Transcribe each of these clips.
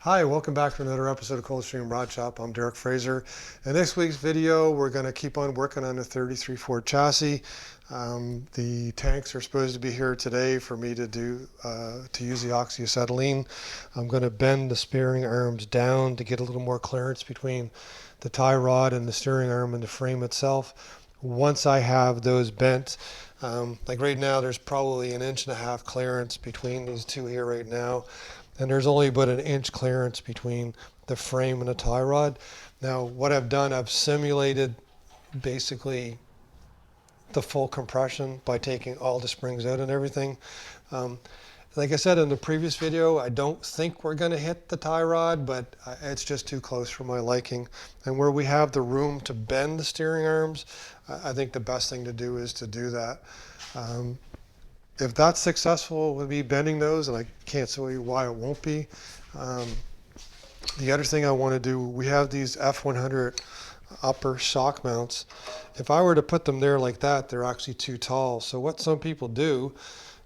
Hi, welcome back to another episode of Coldstream Rod Shop. I'm Derek Fraser. In this week's video, we're going to keep on working on the 33 Ford chassis. The tanks are supposed to be here today for me to use the oxyacetylene. I'm going to bend the steering arms down to get a little more clearance between the tie rod and the steering arm and the frame itself. Once I have those bent, like right now, there's probably 1.5 inches clearance between these two here right now. And there's only about 1 inch clearance between the frame and the tie rod. Now, what I've done, I've simulated basically the full compression by taking all the springs out and everything. Like I said in the previous video, I don't think we're going to hit the tie rod, but it's just too close for my liking. And where we have the room to bend the steering arms, I think the best thing to do is to do that. If that's successful with me bending those, and I can't tell you why it won't be. The other thing I want to do, we have these F100 upper shock mounts. If I were to put them there like that, they're actually too tall. So what some people do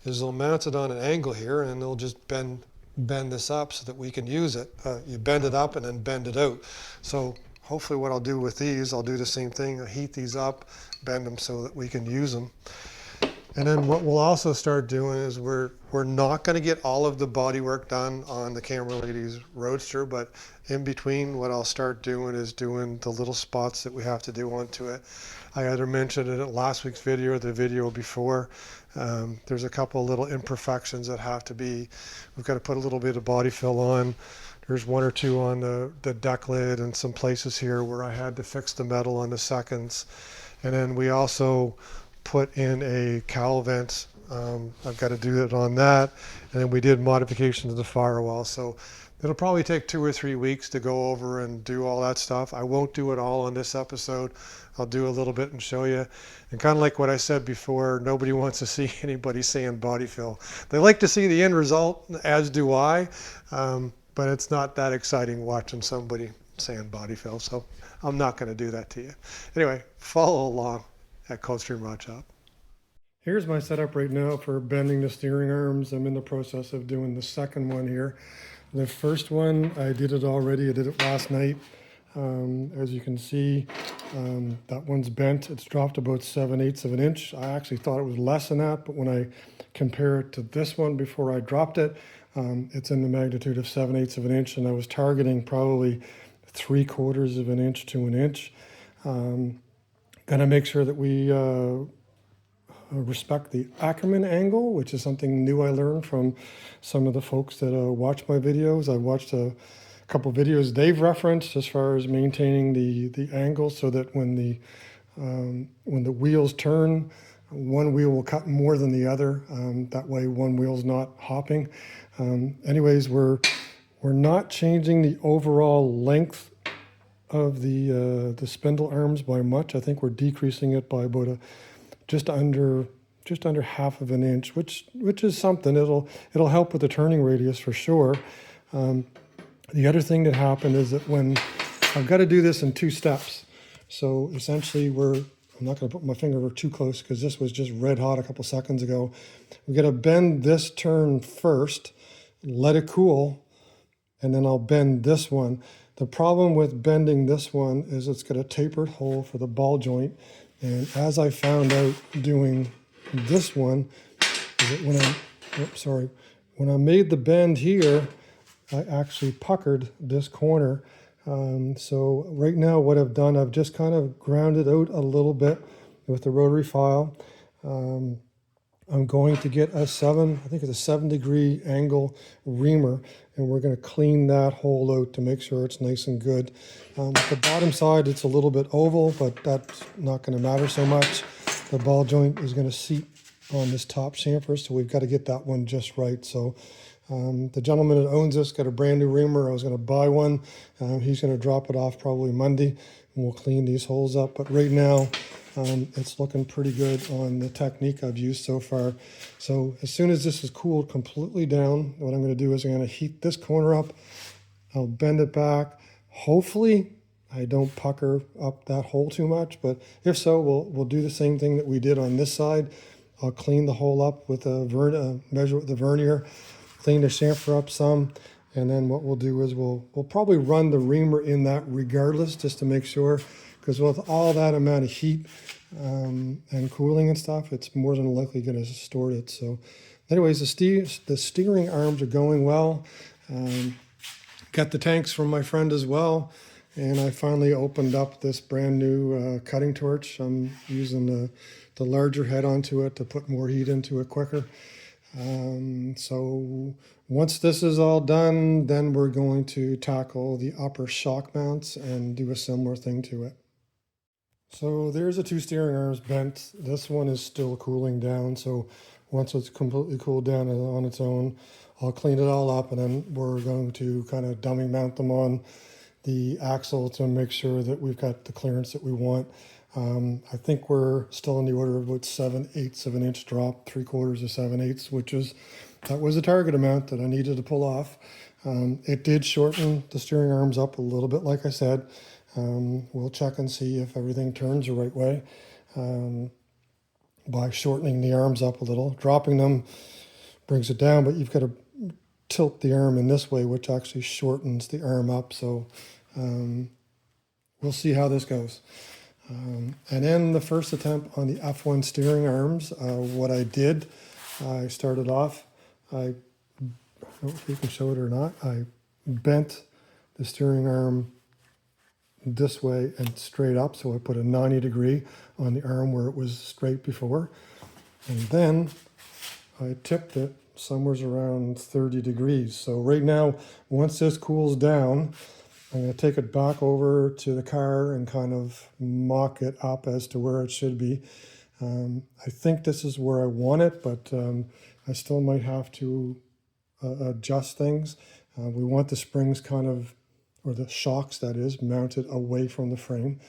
is they'll mount it on an angle here and they'll just bend this up so that we can use it. You bend it up and then bend it out. So hopefully what I'll do with these, I'll do the same thing. I'll heat these up, bend them so that we can use them. And then what we'll also start doing is we're not going to get all of the body work done on the Camera Lady's Roadster, but in between what I'll start doing is doing the little spots that we have to do onto it. I either mentioned it in last week's video or the video before. There's a couple of little imperfections that have to be, we've got to put a little bit of body fill on. There's 1 or 2 on the deck lid and some places here where I had to fix the metal on the seconds. And then we also put in a cowl vent. I've got to do it on that. And then we did modifications to the firewall. So it'll probably take 2 or 3 weeks to go over and do all that stuff. I won't do it all on this episode. I'll do a little bit and show you. And kind of like what I said before, nobody wants to see anybody sand body fill. They like to see the end result, as do I, but it's not that exciting watching somebody sand body fill. So I'm not going to do that to you. Anyway, follow along at Coldstream Rod Shop. Here's my setup right now for bending the steering arms. I'm in the process of doing the second one here. The first one, I did it already. I did it last night. As you can see, that one's bent. It's dropped about 7/8 of an inch. I actually thought it was less than that, but when I compare it to this one before I dropped it, it's in the magnitude of 7/8 of an inch, and I was targeting probably 3/4 of an inch to an inch. Gonna make sure that we respect the Ackerman angle, which is something new I learned from some of the folks that watch my videos. I watched a couple videos they've referenced as far as maintaining the angle so that when the wheels turn, one wheel will cut more than the other. That way one wheel's not hopping. Anyways, we're not changing the overall length of the spindle arms by much. I think we're decreasing it by about just under 1/2 of an inch, which is something. It'll help with the turning radius for sure. The other thing that happened is that when I've got to do this in 2 steps. So essentially I'm not going to put my finger too close because this was just red hot a couple seconds ago. We've got to bend this turn first, let it cool, and then I'll bend this one. The problem with bending this one is it's got a tapered hole for the ball joint. And as I found out doing this one, is that when I made the bend here, I actually puckered this corner. So right now what I've done, I've just kind of ground it out a little bit with the rotary file. I'm going to get I think it's a 7-degree angle reamer, and we're going to clean that hole out to make sure it's nice and good. The bottom side, it's a little bit oval, but that's not going to matter so much. The ball joint is going to seat on this top chamfer, so we've got to get that one just right. So the gentleman that owns this got a brand new reamer. I was going to buy one. He's going to drop it off probably Monday, and we'll clean these holes up. But right now, it's looking pretty good on the technique I've used so far. So as soon as this is cooled completely down, what I'm going to do is I'm going to heat this corner up. I'll bend it back. Hopefully I don't pucker up that hole too much, but if so, we'll do the same thing that we did on this side. I'll clean the hole up with a measure with the vernier, clean the chamfer up some, And then what we'll do is we'll probably run the reamer in that regardless, just to make sure, because with all that amount of heat and cooling and stuff, it's more than likely going to distort it. So anyways, the steering arms are going well. Got the tanks from my friend as well. And I finally opened up this brand new cutting torch. I'm using the larger head onto it to put more heat into it quicker. So once this is all done, then we're going to tackle the upper shock mounts and do a similar thing to it. So there's the two steering arms bent. This one is still cooling down. So once it's completely cooled down on its own, I'll clean it all up, and then we're going to kind of dummy mount them on the axle to make sure that we've got the clearance that we want. I think we're still in the order of about 7/8 of an inch drop, 3/4 of 7/8, that was the target amount that I needed to pull off. It did shorten the steering arms up a little bit, like I said. We'll check and see if everything turns the right way by shortening the arms up a little. Dropping them brings it down, but you've got to tilt the arm in this way, which actually shortens the arm up. So we'll see how this goes. And then the first attempt on the F1 steering arms, what I did, I started off, I don't know if you can show it or not, I bent the steering arm this way and straight up. So I put a 90-degree on the arm where it was straight before. And then I tipped it somewhere around 30 degrees. So right now, once this cools down, I'm going to take it back over to the car and kind of mock it up as to where it should be. I think this is where I want it, but I still might have to adjust things. We want the springs kind of, or the shocks that is, mounted away from the frame.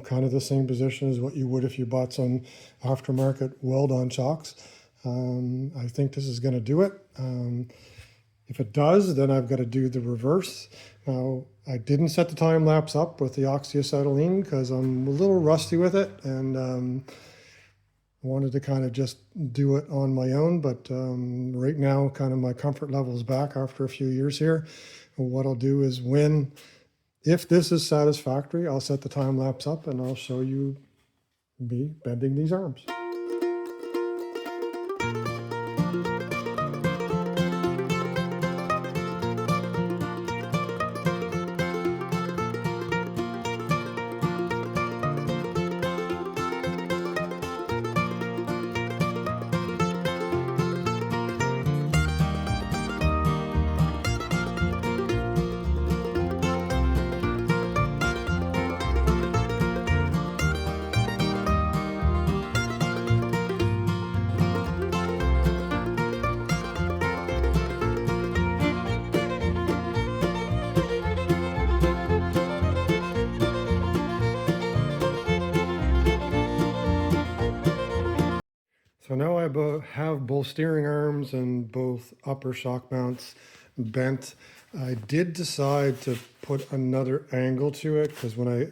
Kind of the same position as what you would if you bought some aftermarket weld-on shocks. I think this is going to do it. If it does, then I've got to do the reverse. Now, I didn't set the time lapse up with the oxyacetylene because I'm a little rusty with it, and wanted to kind of just do it on my own. But right now, kind of my comfort level is back after a few years here. And what I'll do is if this is satisfactory, I'll set the time lapse up and I'll show you me bending these arms. So now I have both steering arms and both upper shock mounts bent. I did decide to put another angle to it because when I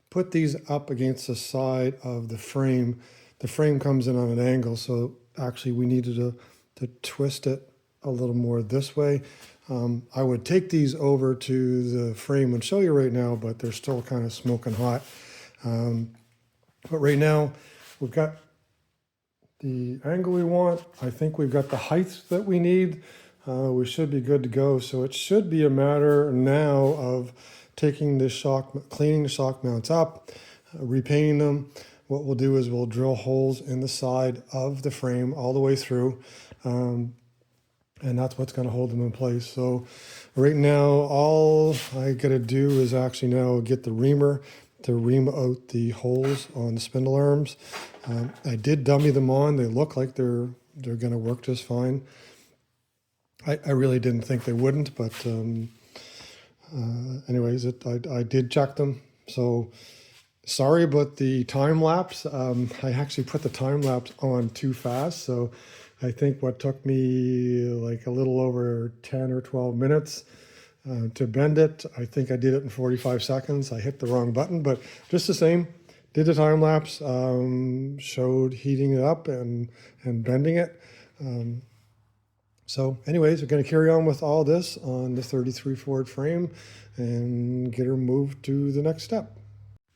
put these up against the side of the frame comes in on an angle. So actually we needed to twist it a little more this way. I would take these over to the frame and show you right now, but they're still kind of smoking hot. But right now we've got the angle we want. I think we've got the height that we need. We should be good to go. So it should be a matter now of taking the cleaning the shock mounts up, repainting them. What we'll do is we'll drill holes in the side of the frame all the way through. And that's what's going to hold them in place. So right now, all I got to do is actually now get the reamer to ream out the holes on the spindle arms. I did dummy them on. They look like they're going to work just fine. I really didn't think they wouldn't, but anyways, I did check them. So sorry about the time lapse. I actually put the time lapse on too fast. So I think what took me like a little over 10 or 12 minutes to bend it, I think I did it in 45 seconds. I hit the wrong button, but just the same, did the time lapse, showed heating it up and bending it. So anyways, we're going to carry on with all this on the 33 Ford frame and get her moved to the next step.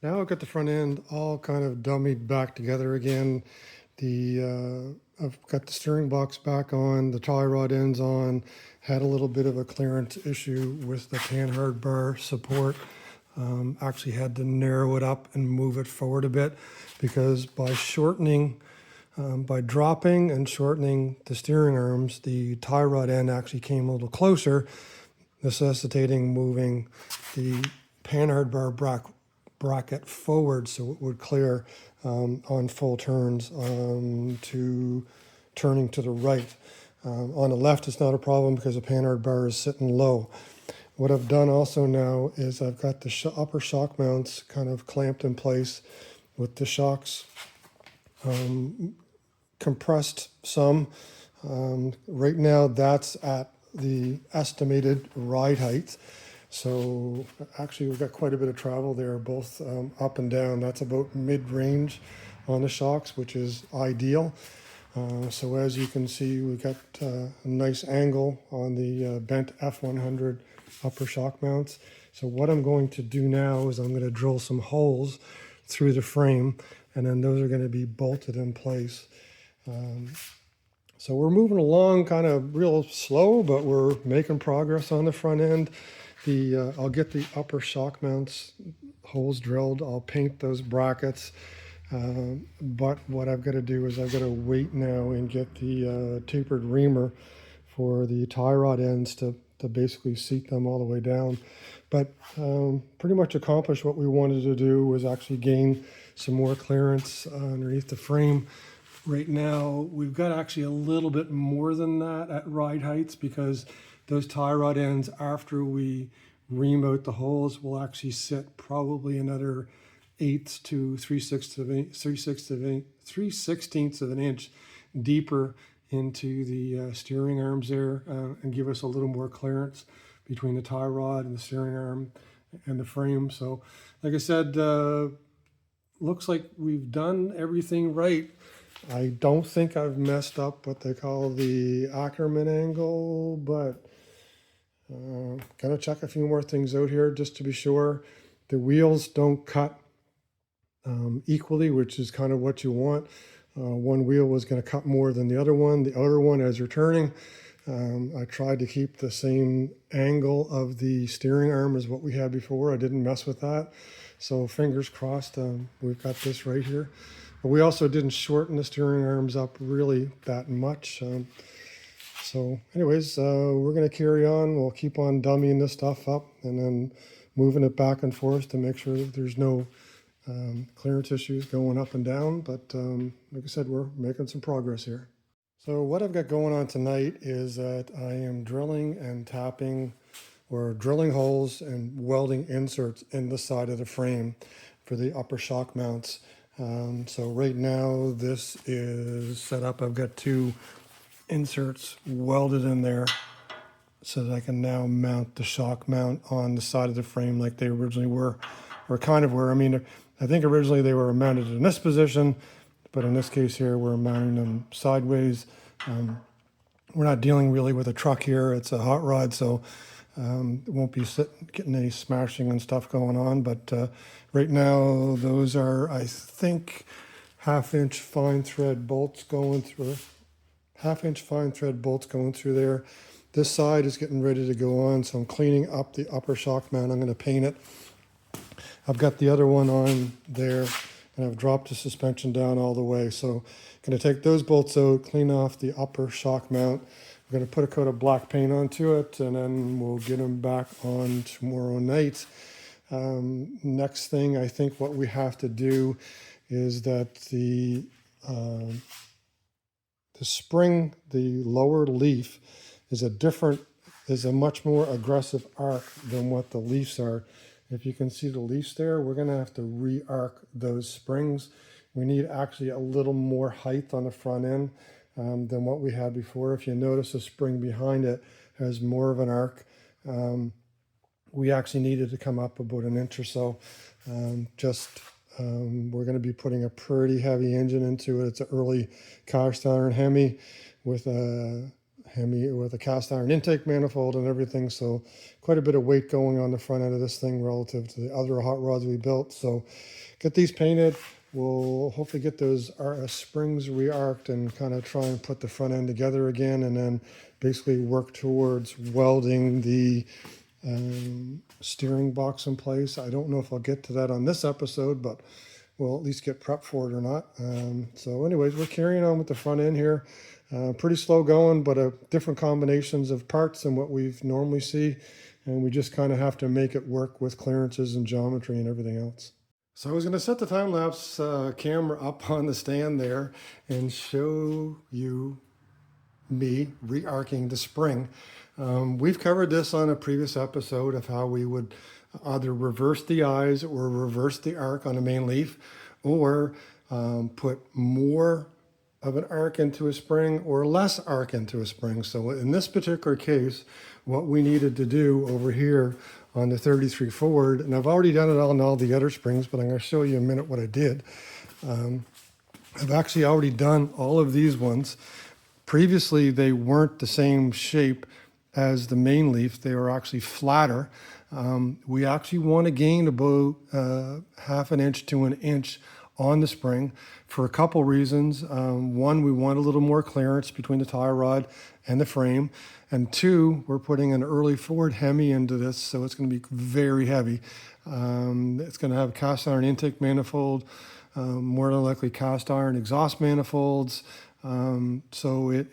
Now I've got the front end all kind of dummied back together again. I've got the steering box back on, the tie rod ends on, had a little bit of a clearance issue with the panhard bar support. Actually had to narrow it up and move it forward a bit because by dropping and shortening the steering arms, the tie rod end actually came a little closer, necessitating moving the panhard bar bracket forward so it would clear on full turns to turning to the right. On the left, it's not a problem because the panhard bar is sitting low. What I've done also now is I've got the upper shock mounts kind of clamped in place with the shocks compressed some. Right now, that's at the estimated ride height. So actually we've got quite a bit of travel there, both up and down. That's about mid-range on the shocks, which is ideal. So as you can see, we've got a nice angle on the bent F100 upper shock mounts. So what I'm going to do now is I'm going to drill some holes through the frame, and then those are going to be bolted in place. So we're moving along kind of real slow, but we're making progress on the front end. I'll get the upper shock mounts holes drilled. I'll paint those brackets. But what I've got to do is I've got to wait now and get the tapered reamer for the tie rod ends to basically seat them all the way down. But pretty much accomplished what we wanted to do, was actually gain some more clearance underneath the frame. Right now, we've got actually a little bit more than that at ride heights, because those tie rod ends, after we ream out the holes, will actually sit probably another 1/8 to 3/16 of an inch deeper into the steering arms there, and give us a little more clearance between the tie rod and the steering arm and the frame. So like I said, looks like we've done everything right. I don't think I've messed up what they call the Ackerman angle, but gotta check a few more things out here just to be sure. The wheels don't cut equally, which is kind of what you want. One wheel was going to cut more than the other one. The other one, as you're turning, I tried to keep the same angle of the steering arm as what we had before. I didn't mess with that. So fingers crossed, we've got this right here. But we also didn't shorten the steering arms up really that much. So anyways, we're going to carry on. We'll keep on dummying this stuff up and then moving it back and forth to make sure that there's no clearance issues going up and down. But like I said, we're making some progress here. So what I've got going on tonight is that I am drilling and tapping, or drilling holes and welding inserts in the side of the frame for the upper shock mounts. So right now this is set up. I've got 2 inserts welded in there so that I can now mount the shock mount on the side of the frame like they originally were, or kind of were. I mean, I think originally they were mounted in this position, but in this case here, we're mounting them sideways. We're not dealing really with a truck here. It's a hot rod, so it won't be getting any smashing and stuff going on. But right now, those are, I think, 1/2-inch fine thread bolts going through. 1/2-inch fine thread bolts going through there. This side is getting ready to go on, so I'm cleaning up the upper shock mount. I'm going to paint it. I've got the other one on there, and I've dropped the suspension down all the way. So I'm going to take those bolts out, clean off the upper shock mount. I'm going to put a coat of black paint onto it, and then we'll get them back on tomorrow night. Next thing, I think what we have to do is that the spring, the lower leaf, is a much more aggressive arc than what the leaves are. If you can see the leaves there, we're going to have to re-arc those springs. We need actually a little more height on the front end than what we had before. If you notice, the spring behind it has more of an arc. We actually needed to come up about 1 inch or so. We're going to be putting a pretty heavy engine into it. It's an early cast iron Hemi with a Hemi with a cast iron intake manifold and everything. So quite a bit of weight going on the front end of this thing relative to the other hot rods we built. So get these painted. We'll hopefully get those springs re-arced and kind of try and put the front end together again, and then basically work towards welding the steering box in place. I don't know if I'll get to that on this episode, but we'll at least get prepped for it or not. So anyways, we're carrying on with the front end here. Pretty slow going, but different combinations of parts than what we normally see. And we just kind of have to make it work with clearances and geometry and everything else. So I was going to set the time-lapse camera up on the stand there and show you me re-arcing the spring. We've covered this on a previous episode of how we would either reverse the eyes or reverse the arc on a main leaf, or put more of an arc into a spring or less arc into a spring. So in this particular case, what we needed to do over here on the 33 forward, and I've already done it on all the other springs, but I'm going to show you in a minute what I did. I've actually already done all of these ones. Previously, they weren't the same shape as the main leaf. They were actually flatter. We actually want to gain about half an inch to an inch on the spring for a couple reasons. One, we want a little more clearance between the tie rod and the frame. And two, we're putting an early Ford Hemi into this, so it's going to be very heavy. It's going to have cast iron intake manifold, more than likely cast iron exhaust manifolds. So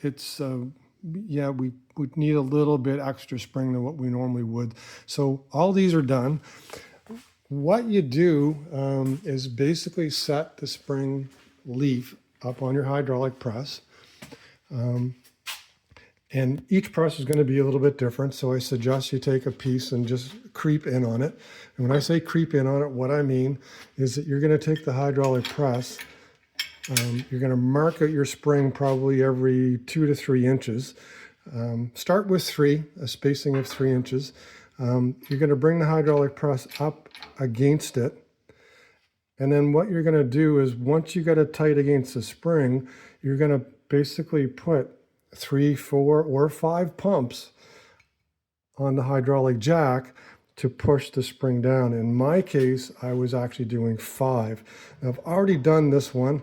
yeah, we would need a little bit extra spring than what we normally would. So all these are done. What you do is basically set the spring leaf up on your hydraulic press. And each press is going to be a little bit different, so I suggest you take a piece and just creep in on it. And when I say creep in on it, what I mean is that you're going to take the hydraulic press, you're going to mark out your spring probably every 2 to 3 inches. Start with 3, a spacing of 3 inches. You're going to bring the hydraulic press up against it. And then what you're going to do is, once you got it tight against the spring, you're going to basically put 3, 4, or 5 pumps on the hydraulic jack to push the spring down. In my case, I was actually doing 5. Now, I've already done this one,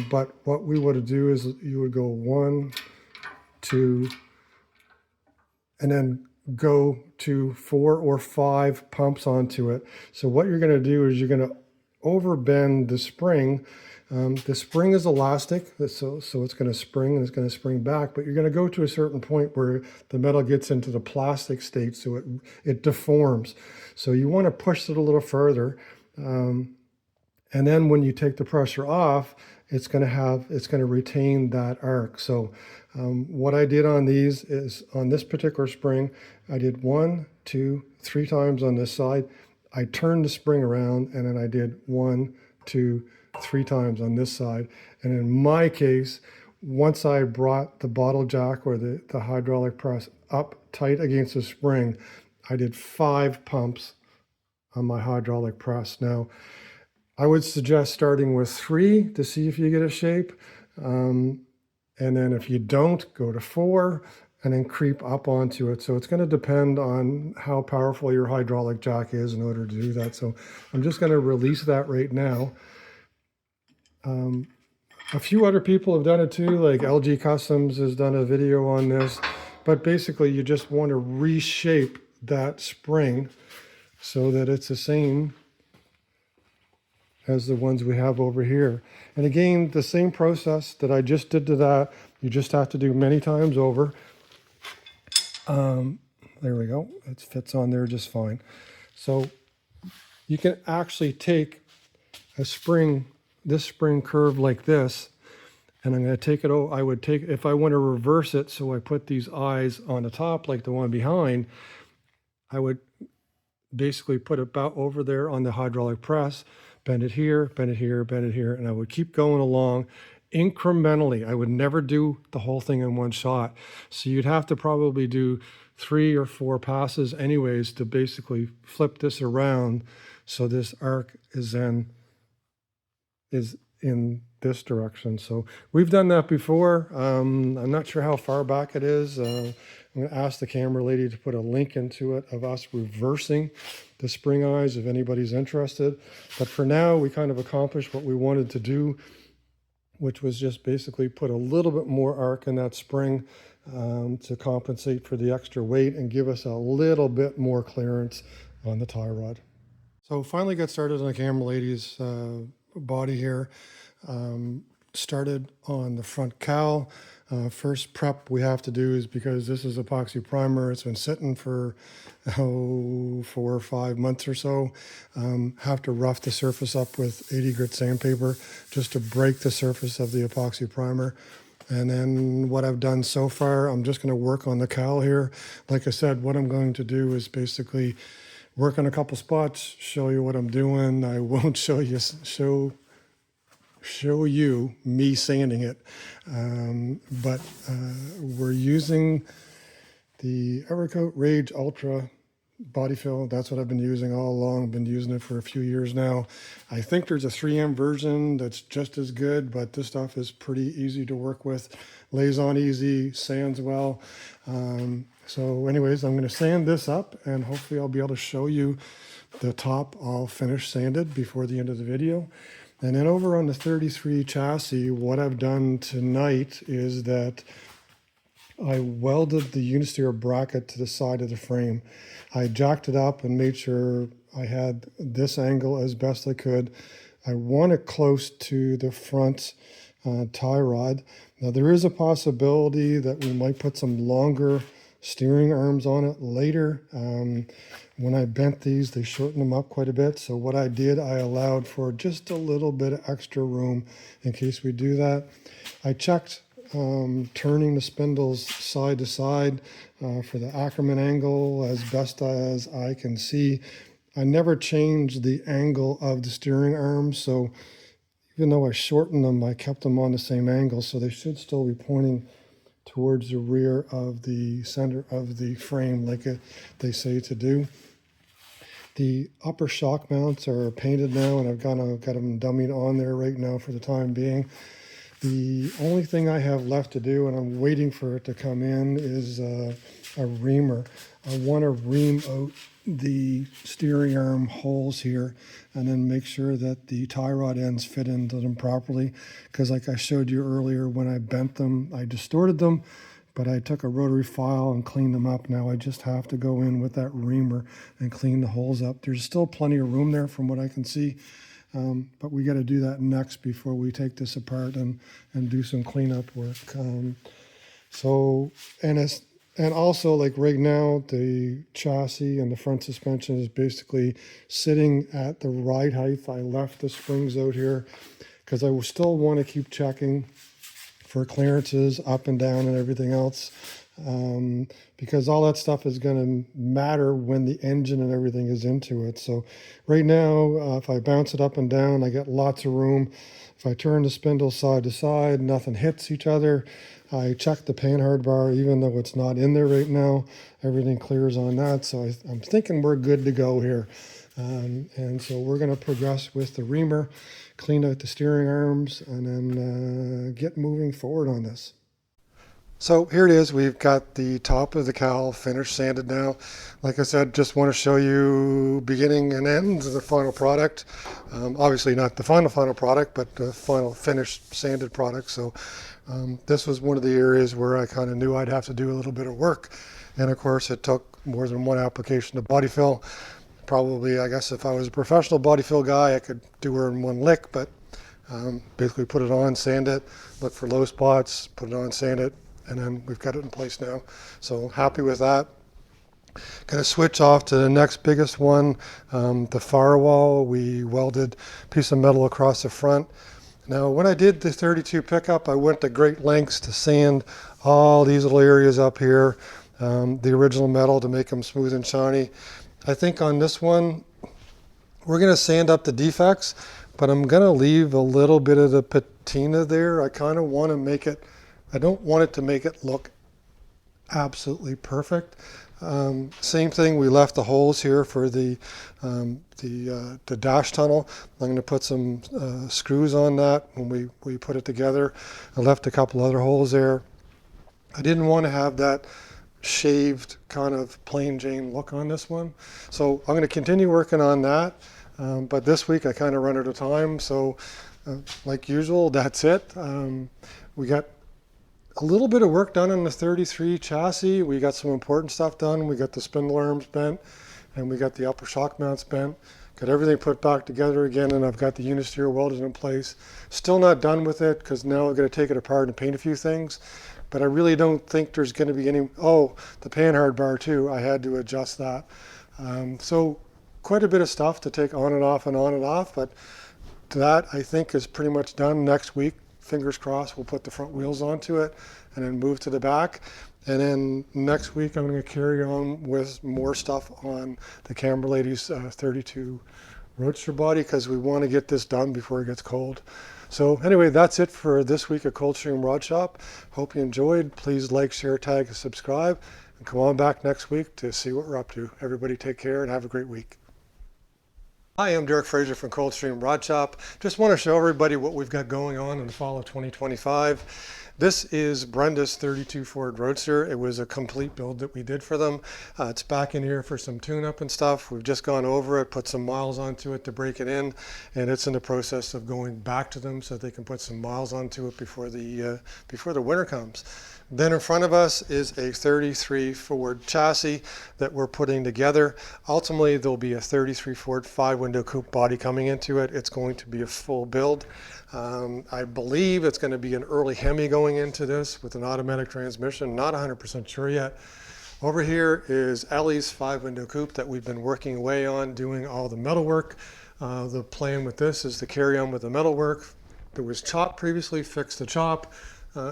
but what we would do is you would go 1, 2, and then go to 4 or 5 pumps onto it. So what you're going to do is you're going to overbend the spring. The spring is elastic, so it's going to spring and it's going to spring back, but you're going to go to a certain point where the metal gets into the plastic state, so it deforms. So you want to push it a little further, and then when you take the pressure off, it's going to retain that arc. So what I did on these is, on this particular spring, I did 1, 2, 3 times on this side. I turned the spring around, and then I did 1, 2, 3 times on this side. And in my case, once I brought the bottle jack or the hydraulic press up tight against the spring, I did 5 pumps on my hydraulic press. Now, I would suggest starting with 3 to see if you get a shape. And then if you don't, go to 4 and then creep up onto it. So it's going to depend on how powerful your hydraulic jack is in order to do that. So I'm just going to release that right now. A few other people have done it too, like LG Customs has done a video on this, but basically you just want to reshape that spring so that it's the same as the ones we have over here. And again, the same process that I just did to that, you just have to do many times over. There we go, it fits on there just fine. So you can actually take a spring, this spring curve like this, and I'm going to take it, I would take, if I want to reverse it, so I put these eyes on the top like the one behind, I would basically put it about over there on the hydraulic press, bend it here, bend it here, bend it here, and I would keep going along incrementally. I would never do the whole thing in one shot. So you'd have to probably do 3 or 4 passes anyways to basically flip this around so this arc is in this direction. So we've done that before. I'm not sure how far back it is. I'm going to ask the camera lady to put a link into it of us reversing the spring eyes if anybody's interested. But for now, we kind of accomplished what we wanted to do, which was just basically put a little bit more arc in that spring to compensate for the extra weight and give us a little bit more clearance on the tie rod. So finally got started on the camera lady's body here. Started on the front cowl. First prep we have to do is, because this is epoxy primer, it's been sitting for 4 or 5 months or so. Have to rough the surface up with 80 grit sandpaper just to break the surface of the epoxy primer. And then what I've done so far, I'm just going to work on the cowl here. Like I said, what I'm going to do is basically work on a couple spots, show you what I'm doing. I won't show you me sanding it, but we're using the Evercoat Rage Ultra body fill. That's what I've been using all along. I've been using it for a few years now. I think there's a 3M version that's just as good, but this stuff is pretty easy to work with, lays on easy, sands well. So anyways, I'm going to sand this up and hopefully I'll be able to show you the top all finished sanded before the end of the video. And then over on the 33 chassis, what I've done tonight is that I welded the unisteer bracket to the side of the frame. I jacked it up and made sure I had this angle as best I could. I want it close to the front tie rod. Now there is a possibility that we might put some longer steering arms on it later. When I bent these, they shortened them up quite a bit. So what I did, I allowed for just a little bit of extra room in case we do that. I checked turning the spindles side to side for the Ackerman angle as best as I can see. I never changed the angle of the steering arms, so even though I shortened them, I kept them on the same angle, so they should still be pointing towards the rear of the center of the frame like they say to do. The upper shock mounts are painted now, and I've got them dummied on there right now for the time being. The only thing I have left to do, and I'm waiting for it to come in, is a reamer. I want to ream out the steering arm holes here and then make sure that the tie rod ends fit into them properly, because like I showed you earlier, when I bent them, I distorted them, but I took a rotary file and cleaned them up. Now I just have to go in with that reamer and clean the holes up. There's still plenty of room there from what I can see, but we got to do that next before we take this apart and do some cleanup work. And also, like right now, the chassis and the front suspension is basically sitting at the ride height. I left the springs out here because I still want to keep checking for clearances up and down and everything else, because all that stuff is going to matter when the engine and everything is into it. So right now, if I bounce it up and down, I get lots of room. If I turn the spindle side to side, nothing hits each other. I checked the panhard bar, even though it's not in there right now. Everything clears on that, so I'm thinking we're good to go here. And so we're going to progress with the reamer, clean out the steering arms, and then get moving forward on this. So here it is. We've got the top of the cowl finished, sanded now. Like I said, just want to show you beginning and end of the final product. Obviously not the final product, but the final finished sanded product. So this was one of the areas where I kind of knew I'd have to do a little bit of work. And of course, it took more than one application of body fill. Probably, I guess if I was a professional body fill guy, I could do her in one lick, but basically put it on, sand it, look for low spots, put it on, sand it, and then we've got it in place now. So happy with that. Going to switch off to the next biggest one, the firewall. We welded a piece of metal across the front. Now, when I did the 32 pickup, I went to great lengths to sand all these little areas up here, the original metal, to make them smooth and shiny. I think on this one, we're going to sand up the defects, but I'm going to leave a little bit of the patina there. I kind of want to make it, I don't want it to make it look absolutely perfect. Same thing, we left the holes here for the dash tunnel. I'm going to put some screws on that when we put it together. I left a couple other holes there. I didn't want to have that shaved kind of plain Jane look on this one. So I'm going to continue working on that. But this week I kind of run out of time. So like usual, that's it. We got a little bit of work done on the 33 chassis. We got some important stuff done. We got the spindle arms bent and we got the upper shock mounts bent. Got everything put back together again, and I've got the unisteer welded in place. Still not done with it because now I've got to take it apart and paint a few things. But I really don't think there's going to be any, oh, the panhard bar too, I had to adjust that. So quite a bit of stuff to take on and off and on and off, but that I think is pretty much done. Next week, fingers crossed, we'll put the front wheels onto it and then move to the back. And then next week I'm going to carry on with more stuff on the Camber Lady's 32 Roadster body because we want to get this done before it gets cold. So anyway, that's it for this week at Coldstream Rod Shop. Hope you enjoyed. Please like, share, tag, and subscribe. And come on back next week to see what we're up to. Everybody take care and have a great week. Hi, I'm Derek Fraser from Coldstream Rod Shop. Just want to show everybody what we've got going on in the fall of 2025. This is Brenda's 32 Ford Roadster. It was a complete build that we did for them. It's back in here for some tune-up and stuff. We've just gone over it, put some miles onto it to break it in, and it's in the process of going back to them so they can put some miles onto it before the winter comes. Then in front of us is a 33 Ford chassis that we're putting together. Ultimately, there'll be a 33 Ford 5-window coupe body coming into it. It's going to be a full build. I believe it's going to be an early Hemi going into this with an automatic transmission. Not 100% sure yet. Over here is Ellie's 5-window coupe that we've been working away on, doing all the metal work. The plan with this is to carry on with the metal work. There was chop previously, fix the chop.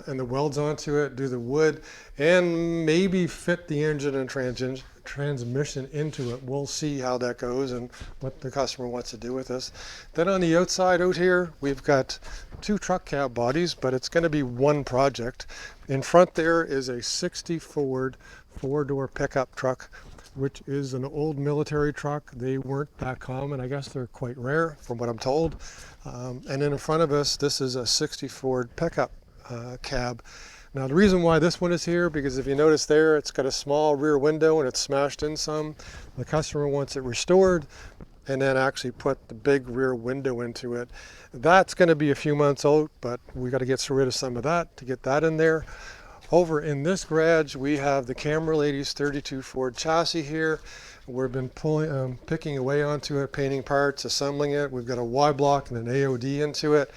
And the welds onto it, do the wood, and maybe fit the engine and transmission into it. We'll see how that goes and what the customer wants to do with this. Then on the outside out here, we've got 2 truck cab bodies, but it's going to be one project. In front there is a 60 Ford 4-door pickup truck, which is an old military truck. They weren't that common. I guess they're quite rare from what I'm told. And then in front of us, this is a 60 Ford pickup cab. Now the reason why this one is here, because if you notice there, it's got a small rear window and it's smashed in some. The customer wants it restored and then actually put the big rear window into it. That's going to be a few months old, but we got to get rid of some of that to get that in there. Over in this garage, we have the Camber Lady's 32 Ford chassis here. We've been picking away onto it, painting parts, assembling it. We've got a Y block and an AOD into it.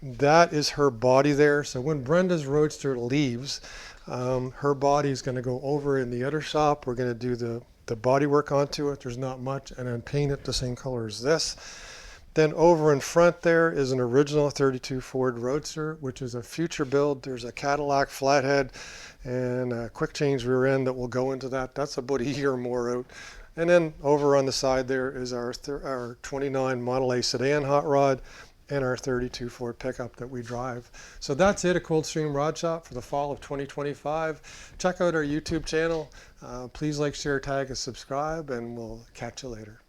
That is her body there. So when Brenda's Roadster leaves, her body is going to go over in the other shop. We're going to do the body work onto it. There's not much, and then paint it the same color as this. Then over in front there is an original 32 Ford Roadster, which is a future build. There's a Cadillac flathead and a quick change rear end that will go into that. That's about a year more out. And then over on the side there is our 29 Model A sedan hot rod and our 32 Ford pickup that we drive. So that's it at Coldstream Rod Shop for the fall of 2025. Check out our YouTube channel. Please like, share, tag, and subscribe, and we'll catch you later.